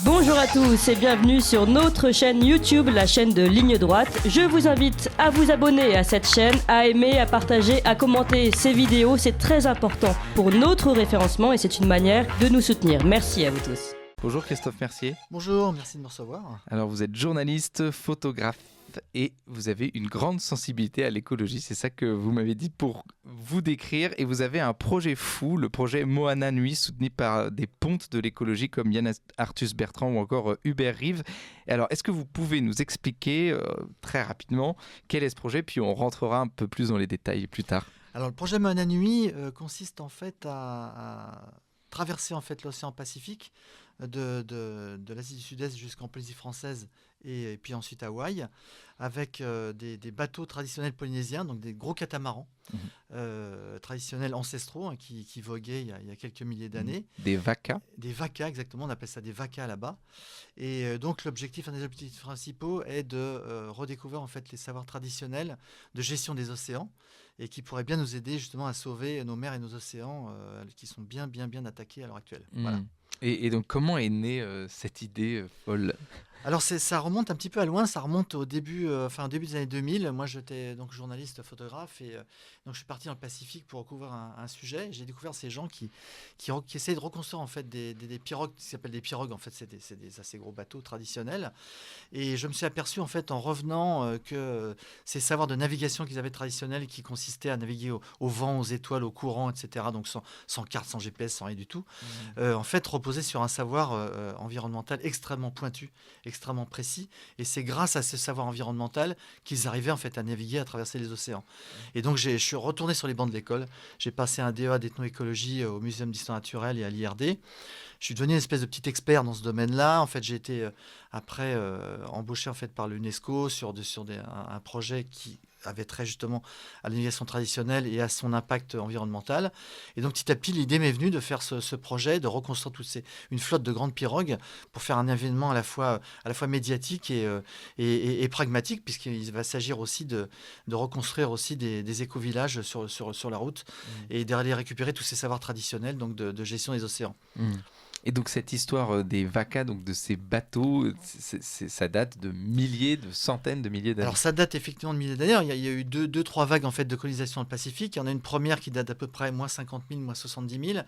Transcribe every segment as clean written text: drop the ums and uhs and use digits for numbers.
Bonjour à tous et bienvenue sur notre chaîne YouTube, la chaîne de Ligne Droite. Je vous invite à vous abonner à cette chaîne, à aimer, à partager, à commenter ces vidéos. C'est très important pour notre référencement et c'est une manière de nous soutenir. Merci à vous tous. Bonjour Christophe Mercier. Bonjour, merci de me recevoir. Alors vous êtes journaliste, photographe et vous avez une grande sensibilité à l'écologie. C'est ça que vous m'avez dit pour vous décrire. Et vous avez un projet fou, le projet Moana Nuit, soutenu par des pontes de l'écologie comme Yann Arthus Bertrand ou encore Hubert Reeves. Et alors, est-ce que vous pouvez nous expliquer très rapidement quel est ce projet, puis on rentrera un peu plus dans les détails plus tard. Alors le projet Moana Nuit consiste en fait à traverser en fait l'océan Pacifique de l'Asie du Sud-Est jusqu'en Polynésie française et puis ensuite à Hawaï, avec des bateaux traditionnels polynésiens, donc des gros catamarans traditionnels ancestraux qui voguaient il y a quelques milliers d'années. Des vacas. Des vacas, exactement, on appelle ça des vacas là-bas. Et donc un des objectifs principaux est de redécouvrir en fait les savoirs traditionnels de gestion des océans et qui pourraient bien nous aider justement à sauver nos mers et nos océans qui sont bien attaqués à l'heure actuelle. Voilà. Et donc, comment est née cette idée folle ? Alors ça remonte un petit peu à loin, ça remonte au début des années 2000. Moi j'étais donc journaliste photographe et donc je suis parti dans le Pacifique pour recouvrir un sujet. J'ai découvert ces gens qui essaient de reconstruire en fait des pirogues, qui s'appellent des pirogues, en fait c'est des assez gros bateaux traditionnels. Et je me suis aperçu en fait en revenant que ces savoirs de navigation qu'ils avaient traditionnels, qui consistaient à naviguer au vent, aux étoiles, au courant, etc. Donc sans carte, sans GPS, sans rien du tout, en fait reposaient sur un savoir environnemental extrêmement pointu, extrêmement précis, et c'est grâce à ce savoir environnemental qu'ils arrivaient en fait à naviguer, à traverser les océans. Et donc je suis retourné sur les bancs de l'école, j'ai passé un DEA d'ethnoécologie au Muséum d'histoire naturelle et à l'IRD. Je suis devenu une espèce de petit expert dans ce domaine-là. En fait, j'ai été après embauché en fait par l'UNESCO sur un projet qui avait trait justement à la navigation traditionnelle et à son impact environnemental. Et donc petit à petit, l'idée m'est venue de faire ce projet, de reconstruire une flotte de grandes pirogues pour faire un événement à la fois médiatique et pragmatique, puisqu'il va s'agir aussi de reconstruire aussi des éco-villages sur la route et d'aller récupérer tous ces savoirs traditionnels donc de gestion des océans. Et donc cette histoire des vacas, donc de ces bateaux, ça date de centaines de milliers d'années. Alors ça date effectivement de milliers d'années. Il y a eu deux, trois vagues en fait de colonisation dans le Pacifique. Il y en a une première qui date d'à peu près moins 50 000, moins 70 000,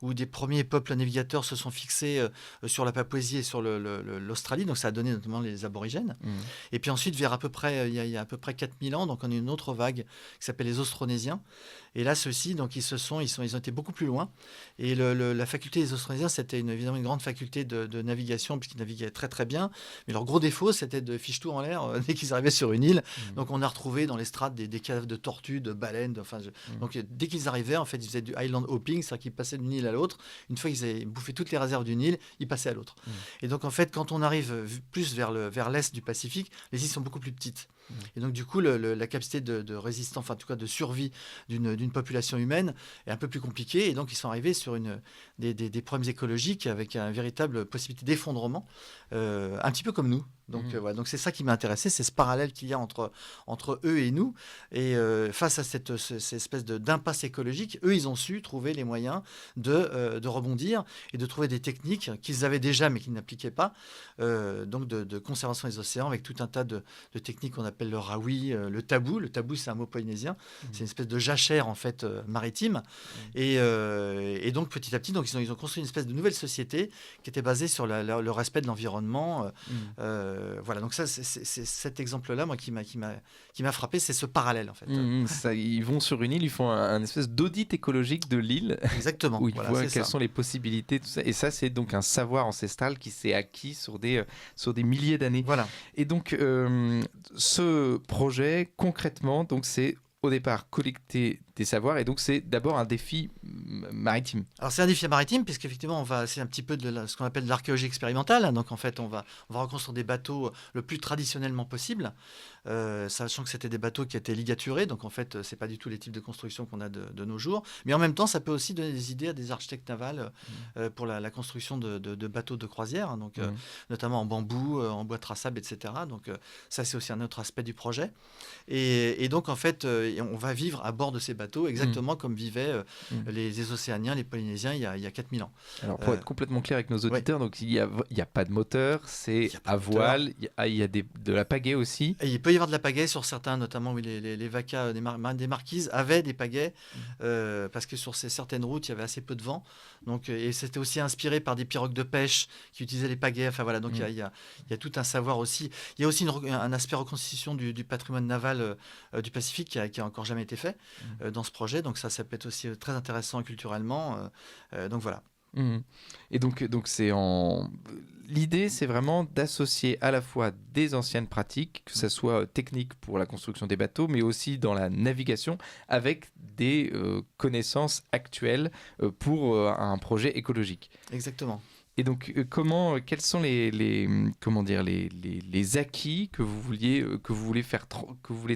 où des premiers peuples navigateurs se sont fixés sur la Papouasie et sur l'Australie. Donc ça a donné notamment les aborigènes. Et puis ensuite, il y a à peu près 4000 ans, donc on a une autre vague qui s'appelle les Austronésiens. Et là, ceux-ci, donc ils ont été beaucoup plus loin. Et la faculté des Austronésiens, c'était évidemment une grande faculté de navigation, puisqu'ils naviguaient très très bien. Mais leur gros défaut, c'était de fiche tout en l'air dès qu'ils arrivaient sur une île. Donc on a retrouvé dans les strates des caves de tortues, de baleines. Donc dès qu'ils arrivaient, en fait, ils faisaient du island hopping, c'est-à-dire qu'ils passaient d'une île à l'autre. Une fois qu'ils avaient bouffé toutes les réserves d'une île, ils passaient à l'autre. Et donc en fait, quand on arrive plus vers l'est du Pacifique, les îles sont beaucoup plus petites. Et donc du coup, la capacité de résistance, enfin en tout cas de survie d'une population humaine est un peu plus compliquée. Et donc ils sont arrivés sur des problèmes écologiques avec une véritable possibilité d'effondrement, un petit peu comme nous. Donc voilà, donc c'est ça qui m'a intéressé, c'est ce parallèle qu'il y a entre eux et nous. Et face à cette espèce d'impasse écologique, eux, ils ont su trouver les moyens de rebondir et de trouver des techniques qu'ils avaient déjà mais qu'ils n'appliquaient pas, donc de conservation des océans, avec tout un tas de techniques qu'on appelle le rawi, le tabou. Le tabou, c'est un mot polynésien, c'est une espèce de jachère en fait maritime. Et donc petit à petit, donc ils ont construit une espèce de nouvelle société qui était basée sur le respect de l'environnement. Voilà, donc ça, c'est cet exemple-là, moi, qui m'a frappé, c'est ce parallèle, en fait. Ils vont sur une île, ils font un espèce d'audit écologique de l'île. Exactement. Où ils voient quelles sont les possibilités, tout ça. Et ça, c'est donc un savoir ancestral qui s'est acquis sur des milliers d'années. Voilà. Et donc, ce projet, concrètement, donc c'est au départ collecter des savoirs, et donc c'est d'abord un défi maritime. Alors c'est un défi maritime, puisqu'effectivement c'est un petit peu de ce qu'on appelle de l'archéologie expérimentale. Donc en fait on va reconstruire des bateaux le plus traditionnellement possible, sachant que c'était des bateaux qui étaient ligaturés, donc en fait c'est pas du tout les types de construction qu'on a de nos jours, mais en même temps ça peut aussi donner des idées à des architectes navals pour la construction de bateaux de croisière, donc notamment en bambou, en bois traçable, etc. Donc ça c'est aussi un autre aspect du projet, et donc en fait on va vivre à bord de ces bateaux bateau, exactement comme vivaient les Océaniens, les Polynésiens il y a 4000 ans. Alors pour être complètement clair avec nos auditeurs, donc il y a pas de moteur, c'est à voile, il y a de la pagaie aussi. Et il peut y avoir de la pagaie sur certains, notamment les vacas des marquises avaient des pagaies parce que sur certaines routes il y avait assez peu de vent. Donc, et c'était aussi inspiré par des pirogues de pêche qui utilisaient les pagaies. Enfin voilà, donc il y a tout un savoir aussi. Il y a aussi un aspect reconstitution du patrimoine naval du Pacifique qui a encore jamais été fait dans ce projet. Donc ça peut être aussi très intéressant culturellement. Donc voilà. Et donc l'idée, c'est vraiment d'associer à la fois des anciennes pratiques, que ce soit technique pour la construction des bateaux, mais aussi dans la navigation, avec des connaissances actuelles pour un projet écologique. Exactement. Et donc, quels sont les acquis que vous voulez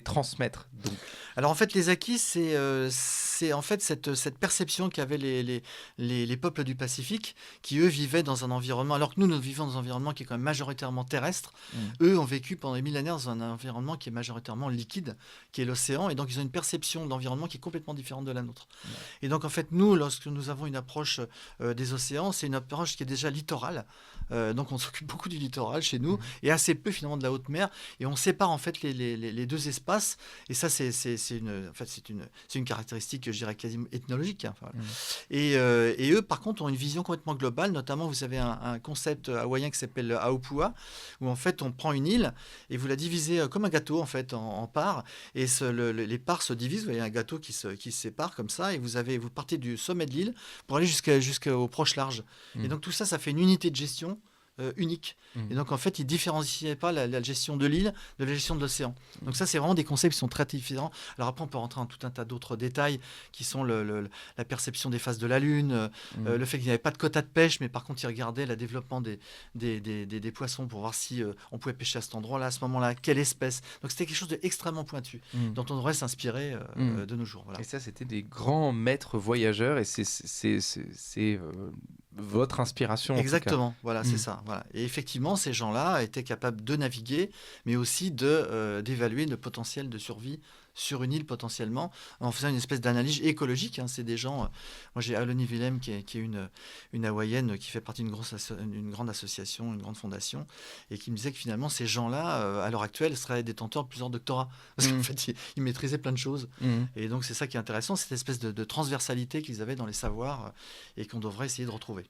transmettre donc? Alors en fait, les acquis, c'est en fait cette perception qu'avaient les peuples du Pacifique, qui eux vivaient dans un environnement, alors que nous vivons dans un environnement qui est quand même majoritairement terrestre. Eux ont vécu pendant des millénaires dans un environnement qui est majoritairement liquide, qui est l'océan, et donc ils ont une perception de l'environnement qui est complètement différente de la nôtre. Et donc en fait, nous, lorsque nous avons une approche des océans, c'est une approche qui est déjà littorale. Donc on s'occupe beaucoup du littoral chez nous et assez peu finalement de la haute mer, et on sépare en fait les deux espaces, et ça c'est une caractéristique, je dirais, quasiment ethnologique, hein. Et eux par contre ont une vision complètement globale. Notamment vous avez un concept hawaïen qui s'appelle Aopua, où en fait on prend une île et vous la divisez comme un gâteau en fait en parts, et les parts se divisent. Vous voyez un gâteau qui se sépare comme ça, et vous partez du sommet de l'île pour aller jusqu'au proche large. Et donc tout ça fait une unité de gestion unique. Et donc en fait, ils ne différenciaient pas la gestion de l'île de la gestion de l'océan. Donc ça, c'est vraiment des concepts qui sont très différents. Alors après, on peut rentrer dans tout un tas d'autres détails qui sont la perception des phases de la Lune, le fait qu'il n'y avait pas de quota de pêche, mais par contre, ils regardaient le développement des poissons pour voir si on pouvait pêcher à cet endroit-là, à ce moment-là, quelle espèce. Donc c'était quelque chose d'extrêmement pointu, dont on devrait s'inspirer de nos jours. Voilà. Et ça, c'était des grands maîtres voyageurs, et c'est votre inspiration. Exactement, voilà, c'est ça. Voilà. Et effectivement, ces gens-là étaient capables de naviguer, mais aussi d'évaluer le potentiel de survie sur une île potentiellement, en faisant une espèce d'analyse écologique. Hein. C'est des gens... moi, j'ai Aloni Willem, qui est une Hawaïenne qui fait partie d'une grande association, une grande fondation, et qui me disait que finalement, ces gens-là, à l'heure actuelle, seraient détenteurs de plusieurs doctorats. Parce qu'en fait, ils maîtrisaient plein de choses. Et donc, c'est ça qui est intéressant, cette espèce de transversalité qu'ils avaient dans les savoirs et qu'on devrait essayer de retrouver.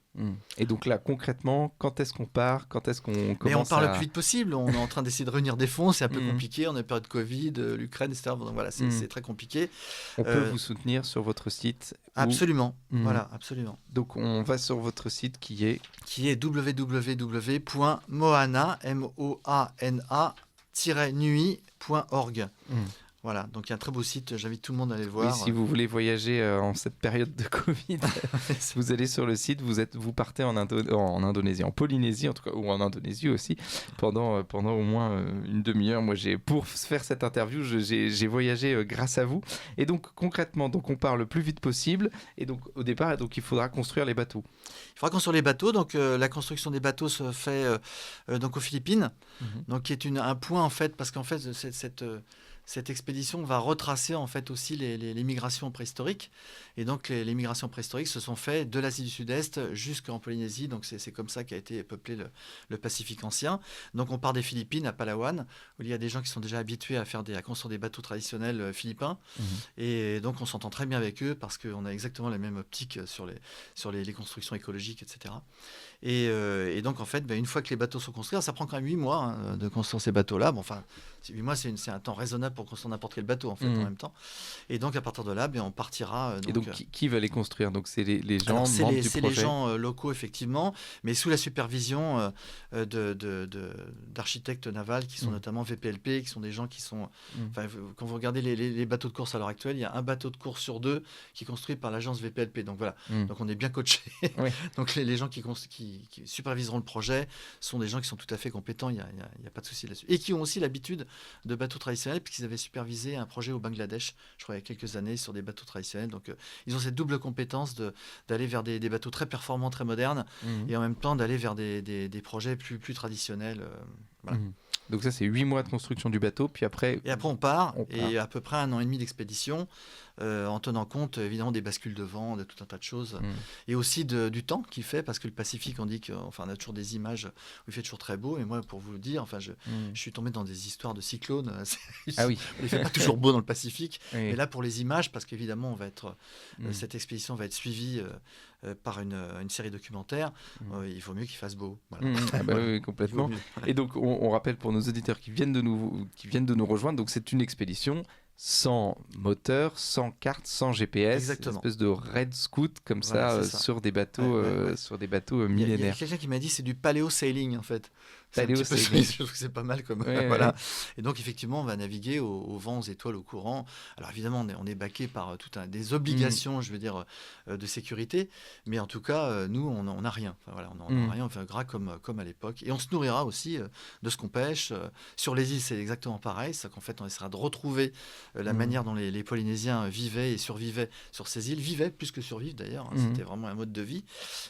Et donc là, concrètement, quand est-ce qu'on part? Quand est-ce qu'on commence? Mais on part le plus vite possible. On est en train d'essayer de réunir des fonds. C'est un peu compliqué. On a peur de Covid, l'Ukraine, etc. Donc voilà, c'est très compliqué. On peut vous soutenir sur votre site? Absolument. Voilà, absolument. Donc on va sur votre site qui est www.moana-nuit.org. Voilà, donc il y a un très beau site, j'invite tout le monde à aller le voir. Oui, si vous voulez voyager en cette période de Covid, vous allez sur le site, vous partez en Indonésie, en Polynésie en tout cas, ou en Indonésie aussi, pendant au moins une demi-heure. Moi, pour faire cette interview, j'ai voyagé grâce à vous. Et donc concrètement, on part le plus vite possible, et donc au départ, il faudra construire les bateaux. Il faudra construire les bateaux, donc la construction des bateaux se fait donc aux Philippines, donc qui est un point en fait, parce qu'en fait cette expédition va retracer en fait aussi les migrations préhistoriques. Et donc les migrations préhistoriques se sont faites de l'Asie du Sud-Est jusqu'en Polynésie. Donc c'est comme ça qu'a été peuplé le Pacifique ancien. Donc on part des Philippines à Palawan, où il y a des gens qui sont déjà habitués à construire des bateaux traditionnels philippins. Et donc on s'entend très bien avec eux parce qu'on a exactement la même optique sur les constructions écologiques, etc. Et donc en fait, une fois que les bateaux sont construits, ça prend quand même 8 mois de construire ces bateaux-là. Bon, enfin, 8 mois, c'est un temps raisonnable pour construire n'importe quel bateau en fait, en même temps. Et donc à partir de là, on partira. Et donc qui va les construire? Donc c'est les gens membres du projet? C'est les gens locaux effectivement, mais sous la supervision d'architectes navals qui sont notamment VPLP, qui sont des gens qui sont... Quand vous regardez les bateaux de course à l'heure actuelle, il y a un bateau de course sur 2 qui est construit par l'agence VPLP. Donc voilà, donc on est bien coachés. Donc les gens qui superviseront le projet sont des gens qui sont tout à fait compétents, il n'y a pas de souci là-dessus. Et qui ont aussi l'habitude de bateaux traditionnels, puisqu'ils avaient supervisé un projet au Bangladesh, je crois il y a quelques années, sur des bateaux traditionnels. Donc ils ont cette double compétence d'aller vers des bateaux très performants, très modernes, et en même temps d'aller vers des projets plus traditionnels. Voilà. Donc ça, c'est 8 mois de construction du bateau, puis après... Et après, on part, et à peu près 1 an et demi d'expédition, en tenant compte évidemment des bascules de vent, de tout un tas de choses, et aussi du temps qu'il fait, parce que le Pacifique, on dit on a toujours des images où il fait toujours très beau, et moi pour vous le dire, je suis tombé dans des histoires de cyclones. Ah oui. Il fait pas toujours beau dans le Pacifique, Oui. mais là pour les images, parce qu'évidemment cette expédition va être suivie par une série documentaire, il vaut mieux qu'il fasse beau. Voilà. Ah bah oui, complètement. Et donc on rappelle pour nos auditeurs qui viennent de nous rejoindre, donc c'est une expédition sans moteur, sans carte, sans GPS, Exactement. une espèce de Red Scoot comme Voilà, ça, sur des bateaux, sur des bateaux millénaires. Il y a quelqu'un qui m'a dit c'est du paléo-sailing en fait. Paléo-sailing. Je trouve que c'est pas mal comme Ouais, voilà. ouais. Et donc effectivement on va naviguer aux vents, aux étoiles, au courant. Alors évidemment on est baqué par des obligations, je veux dire, de sécurité, mais en tout cas nous on n'a rien. Enfin, voilà, on n'a rien, on fait gras comme à l'époque. Et on se nourrira aussi de ce qu'on pêche. Sur les îles c'est exactement pareil, c'est qu'en fait on essaiera de retrouver la manière dont les Polynésiens vivaient et survivaient sur ces îles, vivaient plus que survivent d'ailleurs, c'était vraiment un mode de vie.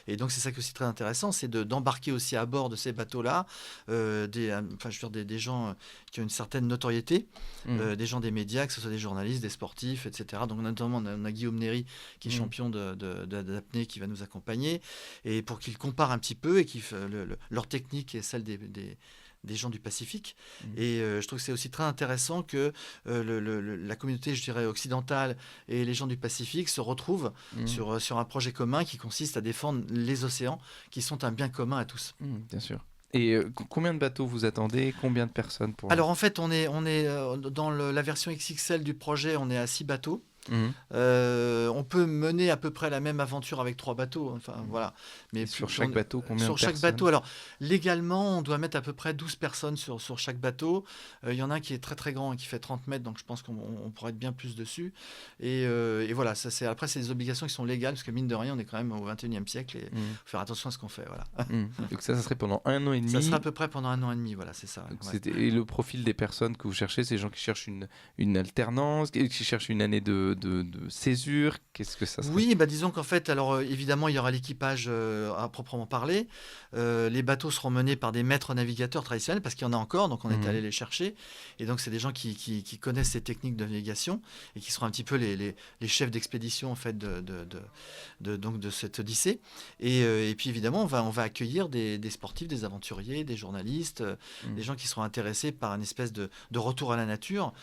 Et donc c'est ça qui est aussi très intéressant, c'est d'embarquer aussi à bord de ces bateaux-là des gens qui ont une certaine notoriété, des gens des médias, que ce soit des journalistes, des sportifs, etc. Donc notamment on a Guillaume Néry qui est champion d'apnée qui va nous accompagner, et pour qu'ils comparent un petit peu et leur technique et celle des gens du Pacifique. Et je trouve que c'est aussi très intéressant que la communauté, je dirais, occidentale et les gens du Pacifique se retrouvent sur un projet commun qui consiste à défendre les océans, qui sont un bien commun à tous. Bien sûr. Et combien de bateaux vous attendez? Combien de personnes Alors en fait, on est dans la version XXL du projet, on est à 6 bateaux. On peut mener à peu près la même aventure avec 3 bateaux. Enfin, voilà. Mais sur chaque bateau, combien de personnes? Sur chaque bateau, alors légalement, on doit mettre à peu près 12 personnes sur chaque bateau. Il y en a un qui est très très grand et qui fait 30 mètres, donc je pense qu'on pourrait être bien plus dessus. Et voilà, après, c'est des obligations qui sont légales, parce que mine de rien, on est quand même au 21e siècle et il faut faire attention à ce qu'on fait. Voilà. Donc ça serait pendant 1 an et demi. Ça sera à peu près pendant 1 an et demi, voilà, c'est ça. Et le profil des personnes que vous cherchez, c'est des gens qui cherchent une alternance, qui cherchent une année de césure, qu'est-ce que ça serait? Oui, disons qu'en fait, alors évidemment, il y aura l'équipage à proprement parler. Les bateaux seront menés par des maîtres navigateurs traditionnels, parce qu'il y en a encore, donc on est allé les chercher. Et donc, c'est des gens qui connaissent ces techniques de navigation et qui seront un petit peu les chefs d'expédition en fait de cette odyssée. Et puis évidemment, on va accueillir des sportifs, des aventuriers, des journalistes, des gens qui seront intéressés par une espèce de retour à la nature,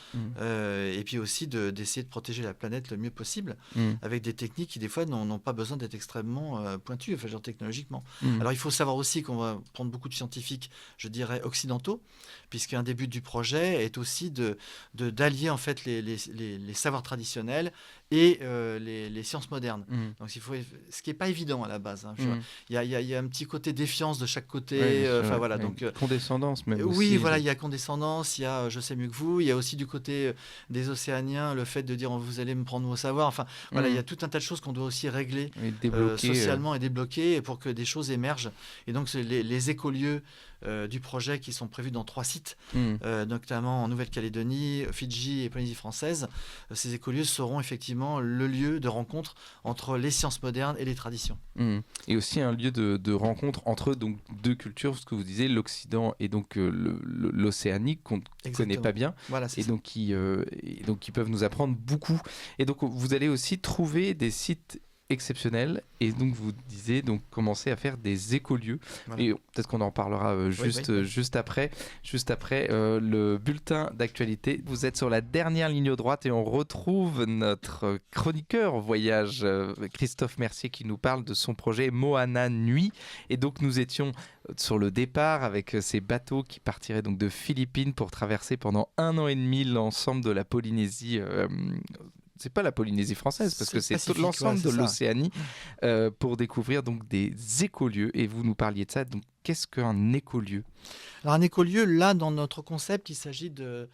et puis aussi d'essayer de protéger la planète le mieux possible, avec des techniques qui des fois n'ont pas besoin d'être extrêmement pointues, enfin, genre technologiquement. Alors il faut savoir aussi qu'on va prendre beaucoup de scientifiques, je dirais occidentaux, puisqu'un des buts du projet est aussi d'allier en fait les savoirs traditionnels et les sciences modernes. Donc ce qui n'est pas évident à la base. Il y a un petit côté défiance de chaque côté. Voilà, donc condescendance même. Oui, aussi, voilà, il y a condescendance, il y a je sais mieux que vous, il y a aussi du côté des Océaniens le fait de dire vous allez me prendre vos savoirs. Enfin voilà, il y a tout un tas de choses qu'on doit aussi régler socialement et débloquer pour que des choses émergent. Et donc les écolieux du projet qui sont prévus dans 3 sites, notamment en Nouvelle-Calédonie, Fidji et Polynésie française. Ces écolieux seront effectivement le lieu de rencontre entre les sciences modernes et les traditions. Et aussi un lieu de rencontre entre donc 2 cultures, ce que vous disiez, l'Occident et donc l'Océanique qu'on ne connaît pas bien, voilà, et donc qui peuvent nous apprendre beaucoup. Et donc vous allez aussi trouver des sites exceptionnel, et donc vous disiez donc commencer à faire des écolieux, voilà. Et peut-être qu'on en parlera juste après le bulletin d'actualité. Vous êtes sur la dernière ligne droite et on retrouve notre chroniqueur voyage Christophe Mercier qui nous parle de son projet Moana Nuit. Et donc nous étions sur le départ avec ces bateaux qui partiraient donc de Philippines pour traverser pendant 1 an et demi l'ensemble de la Polynésie. C'est pas la Polynésie française, parce que c'est tout l'ensemble de l'Océanie, pour découvrir donc des écolieux. Et vous nous parliez de ça. Donc, qu'est-ce qu'un écolieu? Alors, un écolieu, là, dans notre concept, il s'agit de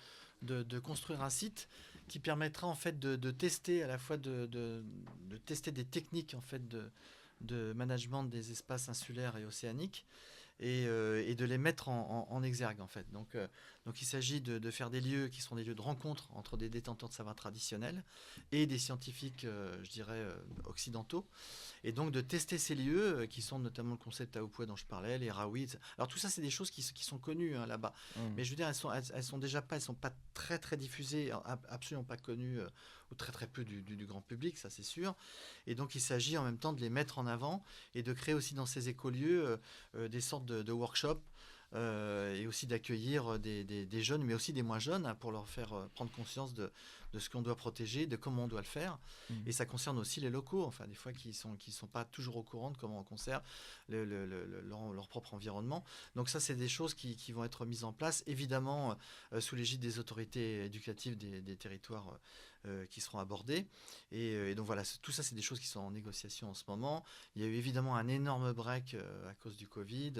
construire un site qui permettra en fait de tester à la fois de tester des techniques en fait de management des espaces insulaires et océaniques. Et de les mettre en exergue en fait. Donc il s'agit de faire des lieux qui seront des lieux de rencontre entre des détenteurs de savoir traditionnels et des scientifiques, je dirais, occidentaux. Et donc de tester ces lieux qui sont notamment le concept Taupoué dont je parlais, les Raouis. Alors tout ça, c'est des choses qui sont connues là-bas. Mais je veux dire, elles sont pas très très diffusées, absolument pas connues ou très très peu du grand public, ça c'est sûr. Et donc il s'agit en même temps de les mettre en avant et de créer aussi dans ces écolieux des sortes de workshops. Et aussi d'accueillir des jeunes, mais aussi des moins jeunes, pour leur faire prendre conscience de ce qu'on doit protéger, de comment on doit le faire. Et ça concerne aussi les locaux, enfin, des fois qui sont pas toujours au courant de comment on conserve leur propre environnement. Donc ça, c'est des choses qui vont être mises en place, évidemment sous l'égide des autorités éducatives des territoires qui seront abordés. Et donc voilà, tout ça, c'est des choses qui sont en négociation en ce moment. Il y a eu évidemment un énorme break à cause du Covid.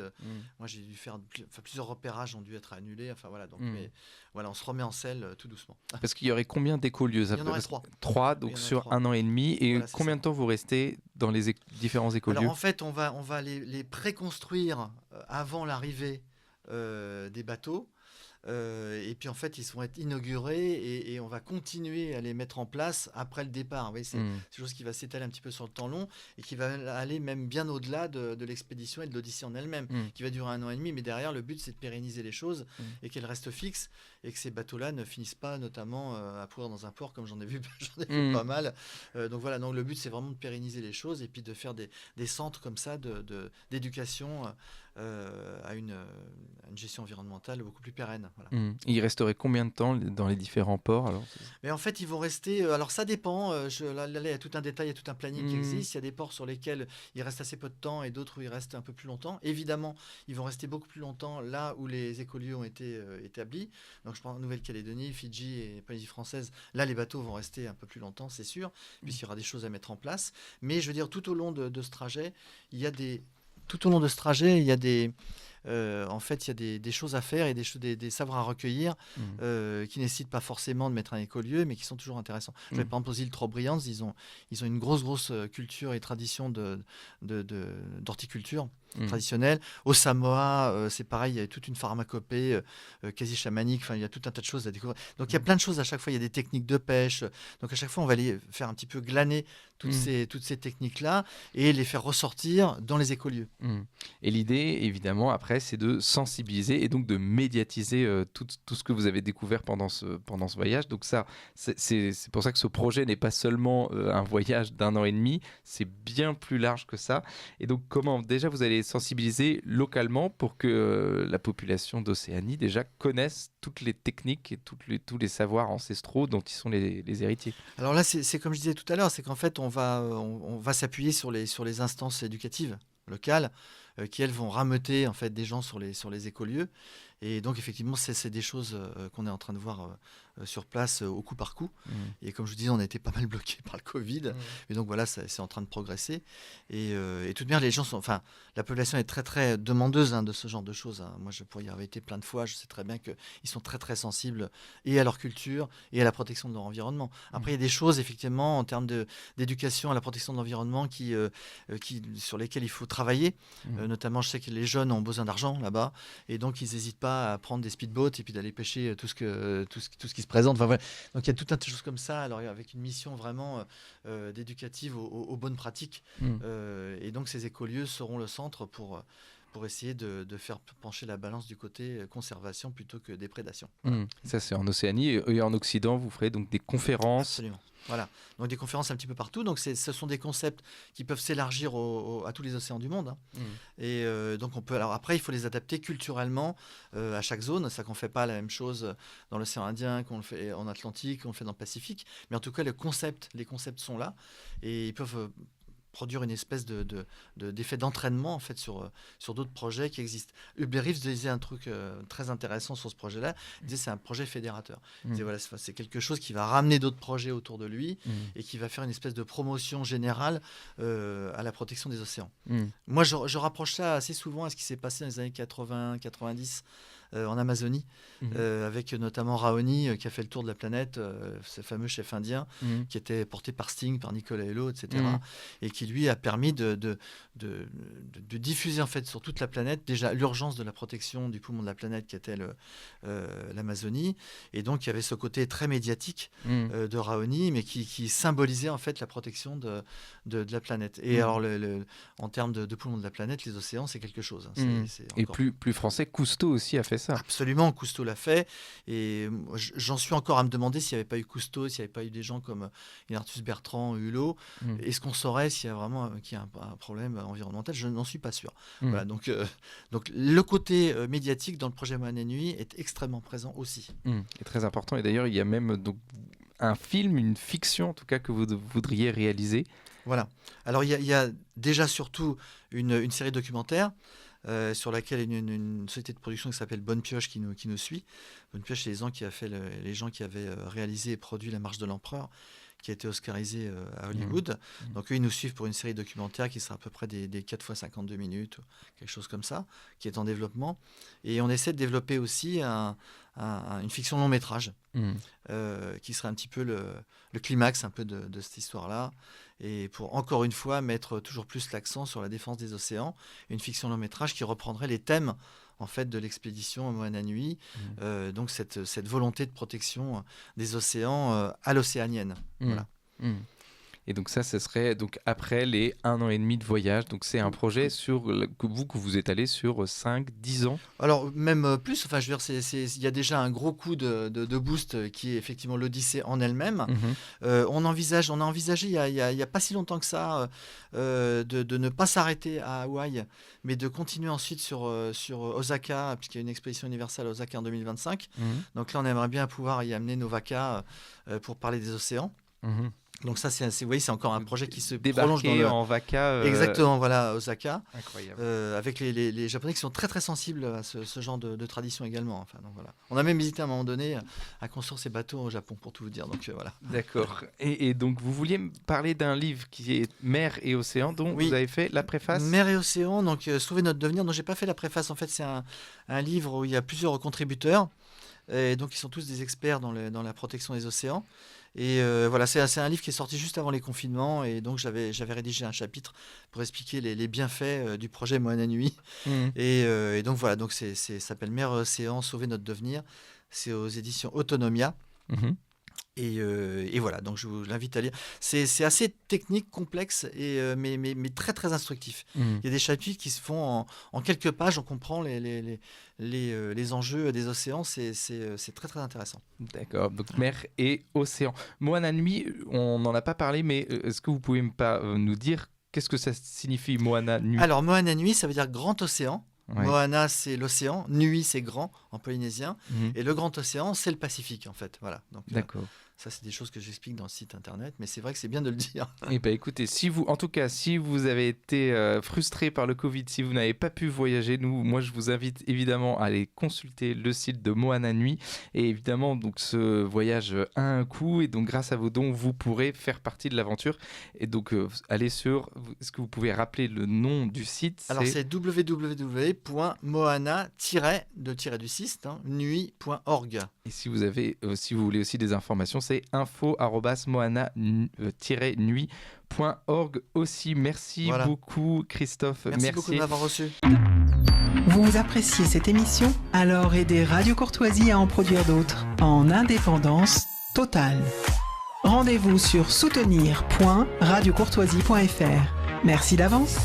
Moi, j'ai dû faire plusieurs repérages ont dû être annulés. Enfin voilà, donc mais voilà, on se remet en selle tout doucement. Parce qu'il y aurait combien d'écolieux? Il y en aurait 3. 3, donc sur 3. 1 an et demi. Et voilà, combien de temps vous restez dans les différents écolieux? Alors en fait, on va les préconstruire avant l'arrivée des bateaux. Et puis en fait, ils vont être inaugurés et on va continuer à les mettre en place après le départ. Vous voyez, c'est quelque chose qui va s'étaler un petit peu sur le temps long et qui va aller même bien au-delà de l'expédition et de l'Odyssée en elle-même, qui va durer 1 an et demi. Mais derrière, le but, c'est de pérenniser les choses et qu'elles restent fixes et que ces bateaux-là ne finissent pas notamment à pourrir dans un port, comme j'en ai vu pas mal. Donc voilà, donc le but, c'est vraiment de pérenniser les choses et puis de faire des centres comme ça d'éducation à une gestion environnementale beaucoup plus pérenne. Voilà. Il resterait combien de temps dans les différents ports alors? Mais en fait, ils vont rester... alors ça dépend. Là, il y a tout un détail, il y a tout un planning qui existe. Il y a des ports sur lesquels il reste assez peu de temps et d'autres où il reste un peu plus longtemps. Évidemment, ils vont rester beaucoup plus longtemps là où les écolieux ont été établis. Donc je prends Nouvelle-Calédonie, Fidji et Polynésie française. Là, les bateaux vont rester un peu plus longtemps, c'est sûr, puisqu'il y aura des choses à mettre en place. Mais je veux dire, tout au long de ce trajet, il y a des... en fait, il y a des choses à faire et des savoirs à recueillir qui nécessitent pas forcément de mettre un écolieu, mais qui sont toujours intéressants. Par exemple, aux îles Trobriand, ils ont une grosse culture et tradition d'horticulture traditionnelle. Au Samoa, c'est pareil, il y a toute une pharmacopée quasi chamanique. Enfin, il y a tout un tas de choses à découvrir. Donc, il y a plein de choses à chaque fois. Il y a des techniques de pêche. Donc, à chaque fois, on va aller faire un petit peu glaner toutes ces techniques-là et les faire ressortir dans les écolieux. Et l'idée, évidemment, après, c'est de sensibiliser et donc de médiatiser tout ce que vous avez découvert pendant ce voyage. Donc ça, c'est pour ça que ce projet n'est pas seulement un voyage d'1 an et demi, c'est bien plus large que ça. Et donc comment déjà vous allez sensibiliser localement pour que la population d'Océanie déjà connaisse toutes les techniques et tous les savoirs ancestraux dont ils sont les héritiers? Alors là, c'est comme je disais tout à l'heure, c'est qu'en fait, on va s'appuyer sur les instances éducatives locales qui, elles, vont rameuter en fait, des gens sur les écolieux. Et donc, effectivement, c'est des choses qu'on est en train de voir sur place au coup par coup. Et comme je vous disais, on a été pas mal bloqués par le Covid. Et donc, voilà, c'est en train de progresser. Et tout de même, les gens la population est très, très demandeuse de ce genre de choses. Moi, pour y avoir été plein de fois, je sais très bien qu'ils sont très, très sensibles et à leur culture et à la protection de leur environnement. Après, il y a des choses, effectivement, en termes d'éducation à la protection de l'environnement sur lesquelles il faut travailler. Notamment, je sais que les jeunes ont besoin d'argent là-bas. Et donc, ils n'hésitent pas à prendre des speedboats et puis d'aller pêcher tout ce qui se présente. Enfin, voilà. Donc il y a tout un tas de choses comme ça, alors avec une mission vraiment d'éducative aux bonnes pratiques. Et donc ces écolieux seront le centre pour essayer de faire pencher la balance du côté conservation plutôt que déprédation. Voilà. Ça, c'est en Océanie. Et en Occident, vous ferez donc des conférences. Absolument. Voilà, donc des conférences un petit peu partout. Donc ce sont des concepts qui peuvent s'élargir à tous les océans du monde. Et donc on peut. Alors après, il faut les adapter culturellement à chaque zone. C'est-à-dire qu'on ne fait pas la même chose dans l'océan Indien qu'on le fait en Atlantique, qu'on le fait dans le Pacifique. Mais en tout cas, les concepts sont là et ils peuvent produire une espèce d'effet d'entraînement en fait sur d'autres projets qui existent. Hubert Reeves disait un truc très intéressant sur ce projet-là. Il disait c'est un projet fédérateur. Il disait, voilà, c'est quelque chose qui va ramener d'autres projets autour de lui et qui va faire une espèce de promotion générale à la protection des océans. Moi, je rapproche ça assez souvent à ce qui s'est passé dans les années 80-90 en Amazonie, avec notamment Raoni qui a fait le tour de la planète, ce fameux chef indien qui était porté par Sting, par Nicolas Hulot, etc. Et qui lui a permis de diffuser en fait sur toute la planète déjà l'urgence de la protection du poumon de la planète qui était l'Amazonie. Et donc il y avait ce côté très médiatique de Raoni, mais qui symbolisait en fait la protection de la planète. Et alors en termes de poumon de la planète, les océans c'est quelque chose. Et plus français, Cousteau aussi a fait fait ça. Absolument, Cousteau l'a fait. Et j'en suis encore à me demander s'il n'y avait pas eu Cousteau, s'il n'y avait pas eu des gens comme Arthus Bertrand, Hulot. Est-ce qu'on saurait s'il y a vraiment qu'il y a un problème environnemental? Je n'en suis pas sûr. Voilà, donc le côté médiatique dans le projet Moana Nuit est extrêmement présent aussi. Et très important. Et d'ailleurs, il y a même donc, un film, une fiction en tout cas, que vous voudriez réaliser. Voilà. Alors, il y a déjà surtout une série documentaire sur laquelle une société de production qui s'appelle Bonne Pioche qui nous suit. Bonne Pioche, c'est les gens qui avaient réalisé et produit La Marche de l'Empereur, qui a été oscarisé à Hollywood. Donc eux, ils nous suivent pour une série documentaire qui sera à peu près des 4 fois 52 minutes, quelque chose comme ça, qui est en développement. Et on essaie de développer aussi une fiction long métrage, qui serait un petit peu le climax un peu de cette histoire-là. Et pour, encore une fois, mettre toujours plus l'accent sur la défense des océans, une fiction long métrage qui reprendrait les thèmes en fait, de l'expédition Moana Nuit, donc cette volonté de protection des océans à l'océanienne. Voilà. Et donc ça, ce serait donc après les 1 an et demi de voyage. Donc c'est un projet que vous étalez sur 5-10 ans. Alors même plus, enfin je veux dire, il y a déjà un gros coup de boost qui est effectivement l'Odyssée en elle-même. On a envisagé il y a pas si longtemps que ça de ne pas s'arrêter à Hawaï, mais de continuer ensuite sur Osaka, puisqu'il y a une exposition universelle à Osaka en 2025. Donc là, on aimerait bien pouvoir y amener nos VACA pour parler des océans. Donc ça, c'est encore un projet qui se prolonge dans en VACA. Exactement, voilà, Osaka. Incroyable. Avec les Japonais qui sont très très sensibles à ce genre de tradition également. Enfin, donc, voilà. On a même hésité à un moment donné à construire ces bateaux au Japon, pour tout vous dire. Donc voilà. D'accord. Et donc vous vouliez me parler d'un livre qui est Mer et Océan, dont vous avez fait la préface. Mer et Océan, donc Sauver notre devenir. Donc j'ai pas fait la préface. En fait, c'est un livre où il y a plusieurs contributeurs. Et donc ils sont tous des experts dans la protection des océans. Et voilà, c'est un livre qui est sorti juste avant les confinements, et donc j'avais rédigé un chapitre pour expliquer les bienfaits du projet Moana Nuit. Et donc voilà, donc ça s'appelle Mer et Océan, Sauver notre devenir. C'est aux éditions Autonomia. Et voilà, donc je vous l'invite à lire. C'est assez technique, complexe, mais très très instructif. Il y a des chapitres qui se font en quelques pages, on comprend les enjeux des océans, c'est très très intéressant. D'accord, donc Mer et Océan. Moana Nuit, on n'en a pas parlé, mais est-ce que vous pouvez nous dire qu'est-ce que ça signifie Moana Nuit? Alors Moana Nuit, ça veut dire grand océan. Moana, c'est l'océan. Nuit, c'est grand en polynésien. Et le grand océan, c'est le Pacifique, en fait. Voilà. Donc, d'accord. Ça, c'est des choses que j'explique dans le site internet, mais c'est vrai que c'est bien de le dire. Eh bien, écoutez, si vous avez été frustré par le Covid, si vous n'avez pas pu voyager, moi, je vous invite évidemment à aller consulter le site de Moana Nuit. Et évidemment, donc, ce voyage a un coût, et donc, grâce à vos dons, vous pourrez faire partie de l'aventure. Et donc, allez sur... Est-ce que vous pouvez rappeler le nom du site? Alors, c'est www.moana-nuit.org. Et si vous voulez aussi des informations, c'est info@moana-nuit.org aussi. Merci beaucoup, Christophe. Merci beaucoup de m'avoir reçu. Vous appréciez cette émission? Alors aidez Radio Courtoisie à en produire d'autres en indépendance totale. Rendez-vous sur soutenir.radiocourtoisie.fr. Merci d'avance.